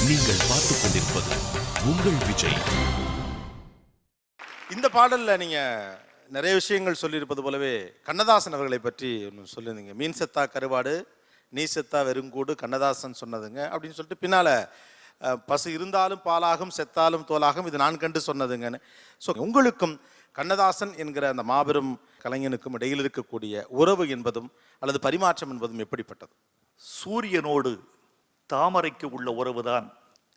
நீங்கள் பார்த்துக் கொண்டிருப்பது உங்கள் விஜய். இந்த பாடல்ல நீங்க நிறைய விஷயங்கள் சொல்லியிருப்பது போலவே கண்ணதாசன் அவர்களை பற்றி ஒன்று சொல்லியிருந்தீங்க. மீன் செத்தா கருவாடு, நீ செத்தா வெறுங்கூடு, கண்ணதாசன் சொன்னதுங்க அப்படின்னு சொல்லிட்டு பின்னால பசு இருந்தாலும் பாலாகும் செத்தாலும் தோலாகும் இது நான் கண்டு சொன்னதுங்கன்னு. ஸோ உங்களுக்கும் கண்ணதாசன் என்கிற அந்த மாபெரும் கலைஞனுக்கும் இடையில் இருக்கக்கூடிய உறவு என்பதும் அல்லது பரிமாற்றம் என்பதும் எப்படிப்பட்டது? சூரியனோடு தாமரைக்கு உள்ள உறவுதான்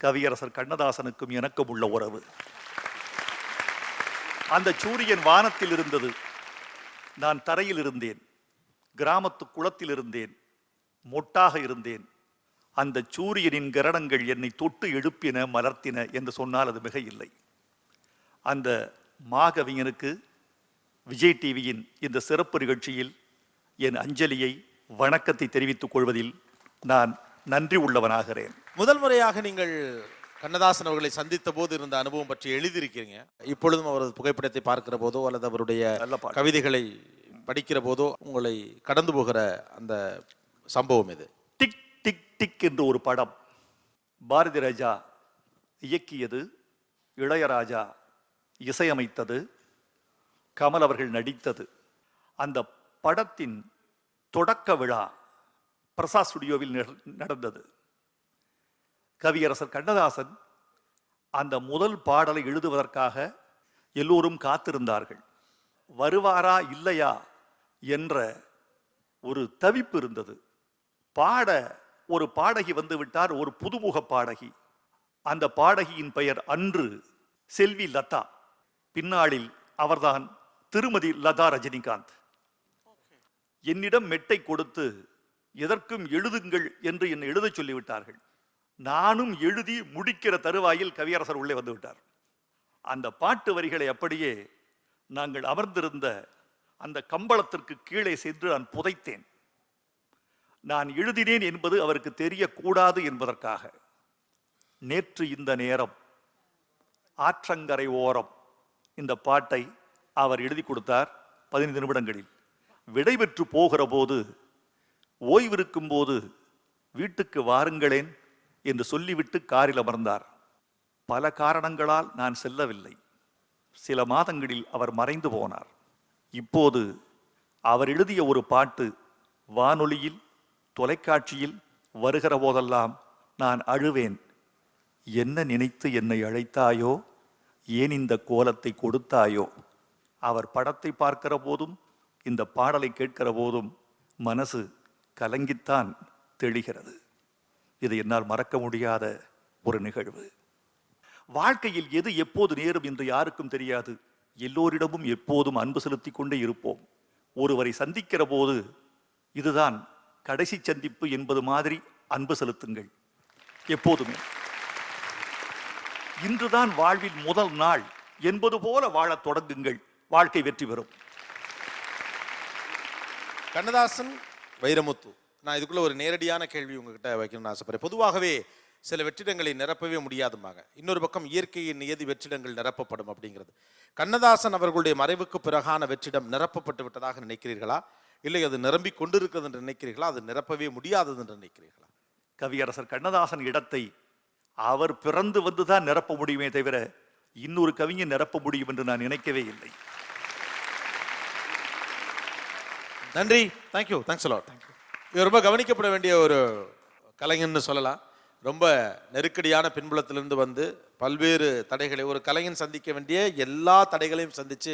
கவியரசர் கண்ணதாசனுக்கும் எனக்கும் உள்ள உறவு. அந்த சூரியன் வானத்தில் இருந்தது, நான் தரையில் இருந்தேன், கிராமத்து குளத்தில் இருந்தேன், மொட்டாக இருந்தேன். அந்த சூரியனின் கிரணங்கள் என்னை தொட்டு எழுப்பின, மலர்த்தின என்று சொன்னால் அது மிக இல்லை. அந்த மாகவிஞனுக்கு விஜய் டிவியின் இந்த சிறப்பு நிகழ்ச்சியில் என் அஞ்சலியை, வணக்கத்தை தெரிவித்துக் கொள்வதில் நான் நன்றி உள்ளவனாகிறேன். முதல் முறையாக நீங்கள் கண்ணதாசன் அவர்களை சந்தித்த போது இருந்த அனுபவம் பற்றி எழுதியிருக்கிறீங்க. இப்பொழுதும் அவரது புகைப்படத்தை பார்க்கிற போதோ அல்லது அவருடைய கவிதைகளை படிக்கிற போதோ உங்களை கடந்து போகிற அந்த சம்பவம் இது. டிக் டிக் டிக் என்று ஒரு படம் பாரதி ராஜா இயக்கியது, இளையராஜா இசையமைத்தது, கமல் அவர்கள் நடித்தது. அந்த படத்தின் தொடக்க விழா பிரசாத் ஸ்டுடியோவில் நடந்தது. கவியரசர் கண்ணதாசன் அந்த முதல் பாடலை எழுதுவதற்காக எல்லோரும் காத்திருந்தார்கள். வருவாரா இல்லையா என்ற ஒரு தவிப்பு இருந்தது. ஒரு பாடகி வந்து விட்டார், ஒரு புதுமுக பாடகி. அந்த பாடகியின் பெயர் அன்று செல்வி லதா, பின்னாளில் அவர்தான் திருமதி லதா ரஜினிகாந்த். என்னிடம் மெட்டை கொடுத்து எதற்கும் எழுதுங்கள் என்று என்னை எழுத சொல்லிவிட்டார்கள். நானும் எழுதி முடிக்கிற தருவாயில் கவியரசர் உள்ளே வந்து விட்டார். அந்த பாட்டு வரிகளை அப்படியே நாங்கள் அமர்ந்திருந்த அந்த கம்பளத்திற்கு கீழே சென்று நான் புதைத்தேன். நான் எழுதினேன் என்பது அவருக்கு தெரியக்கூடாது என்பதற்காக. நேற்று இந்த நேரம், ஆற்றங்கரை ஓரம், இந்த பாட்டை அவர் எழுதி கொடுத்தார் 15 நிமிடங்களில். விடைபெற்று போகிற போது, ஓய்விருக்கும் போது வீட்டுக்கு வாருங்களேன் என்று சொல்லிவிட்டு காரில் அமர்ந்தார். பல காரணங்களால் நான் செல்லவில்லை. சில மாதங்களில் அவர் மறைந்து போனார். இப்போது அவர் எழுதிய ஒரு பாட்டு வானொலியில், தொலைக்காட்சியில் வருகிற போதெல்லாம் நான் அழுவேன். என்ன நினைத்து என்னை அழைத்தாயோ, ஏன் இந்த கோலத்தை கொடுத்தாயோ. அவர் படத்தை பார்க்கிற போதும் இந்த பாடலை கேட்கிற போதும் மனசு கலங்கித்தான் தெளிகிறது. இது என்னால் மறக்க முடியாத ஒரு நிகழ்வு. வாழ்க்கையில் எது எப்போது நேரும் என்று யாருக்கும் தெரியாது. எல்லோரிடமும் எப்போதும் அன்பு செலுத்திக் கொண்டே இருப்போம். ஒருவரை சந்திக்கிற போது இதுதான் கடைசி சந்திப்பு என்பது மாதிரி அன்பு செலுத்துங்கள் எப்போதுமே. இன்றுதான் வாழ்வில் முதல் நாள் என்பது போல வாழத் தொடங்குங்கள், வாழ்க்கை வெற்றி பெறும். கண்ணதாசன், வைரமுத்து, நான் இதுக்குள்ள ஒரு நேரடியான கேள்வி உங்ககிட்ட வைக்கணும்னு ஆசைப்படுறேன். பொதுவாகவே சில வெற்றிடங்களை நிரப்பவே முடியாதுமாங்க. இன்னொரு பக்கம் இயற்கையின் நியதி வெற்றிடங்கள் நிரப்பப்படும் அப்படிங்கிறது. கண்ணதாசன் அவர்களுடைய மறைவுக்கு பிறகான வெற்றிடம் நிரப்பப்பட்டு விட்டதாக நினைக்கிறீர்களா, இல்லை அது நிரம்பி கொண்டிருக்கிறது என்று நினைக்கிறீர்களா, அது நிரப்பவே முடியாதது என்று நினைக்கிறீர்களா? கவியரசர் கண்ணதாசன் இடத்தை அவர் பிறந்து வந்துதான் நிரப்ப முடியுமே தவிர இன்னொரு கவிஞர் நிரப்ப முடியும் என்று நான் நினைக்கவே இல்லை. நன்றி, தேங்க்யூ, தேங்க்ஸ் அ லாட். இது ரொம்ப கவனிக்கப்பட வேண்டிய ஒரு கலைஞன்னு சொல்லலாம். ரொம்ப நெருக்கடியான பின்புலத்திலிருந்து வந்து பல்வேறு தடைகளை, ஒரு கலைஞன் சந்திக்க வேண்டிய எல்லா தடைகளையும் சந்தித்து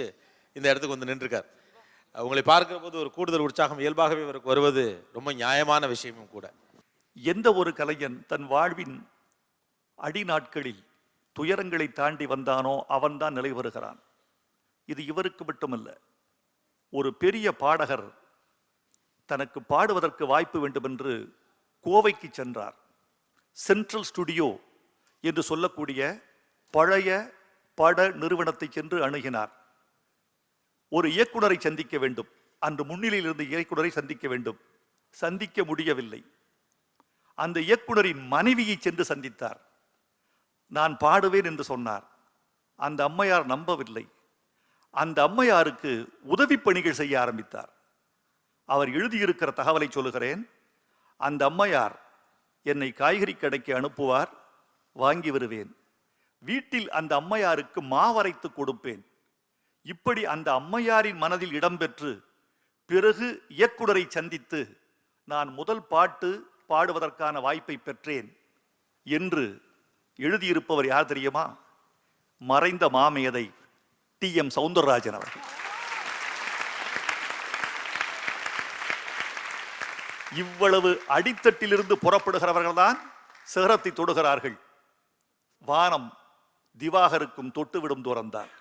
இந்த இடத்துக்கு வந்து நின்றுருக்கார். உங்களை பார்க்கிற போது ஒரு கூடுதல் உற்சாகம் இயல்பாகவே இவருக்கு வருவது ரொம்ப நியாயமான விஷயமும் கூட. எந்த ஒரு கலைஞன் தன் வாழ்வின் அடி நாட்களில் துயரங்களை தாண்டி வந்தானோ அவன்தான் நிலை வருகிறான். இது இவருக்கு மட்டுமல்ல. ஒரு பெரிய பாடகர் தனக்கு பாடுவதற்கு வாய்ப்பு வேண்டும் என்று கோவைக்கு சென்றார். சென்ட்ரல் ஸ்டுடியோ என்று சொல்லக்கூடிய பழைய பட நிறுவனத்தை சென்று அணுகினார். ஒரு இயக்குனரை சந்திக்க வேண்டும், அன்று முன்னிலையில் இருந்த இயக்குனரை சந்திக்க வேண்டும். சந்திக்க முடியவில்லை. அந்த இயக்குனரின் மனைவியை சென்று சந்தித்தார். நான் பாடுவேன் என்று சொன்னார். அந்த அம்மையார் நம்பவில்லை. அந்த அம்மையாருக்கு உதவி பணிகள் செய்ய ஆரம்பித்தார். அவர் எழுதியிருக்கிற தகவலை சொல்லுகிறேன். அந்த அம்மையார் என்னை காய்கறி கடைக்கு அனுப்புவார். வாங்கி வருவேன். வீட்டில் அந்த அம்மையாருக்கு மாவரைத்து கொடுப்பேன். இப்படி அந்த அம்மையாரின் மனதில் இடம்பெற்று பிறகு இயக்குனரை சந்தித்து நான் முதல் பாட்டு பாடுவதற்கான வாய்ப்பை பெற்றேன் என்று எழுதியிருப்பவர் யார் தெரியுமா? மறைந்த மாமேதை TM சௌந்தரராஜன் அவர்கள். இவ்வளவு அடித்தட்டிலிருந்து புறப்படுகிறவர்கள் தான் சிகரத்தை தொடுகிறார்கள். வானம் திவாகருக்கும் தொட்டுவிடும் தூரம்தான்.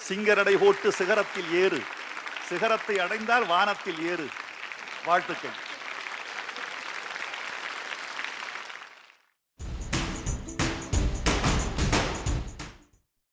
சிங்கரடை போட்டு சிகரத்தில் ஏறு, சிகரத்தை அடைந்தால் வானத்தில் ஏறு. வாழ்த்துக்கள்.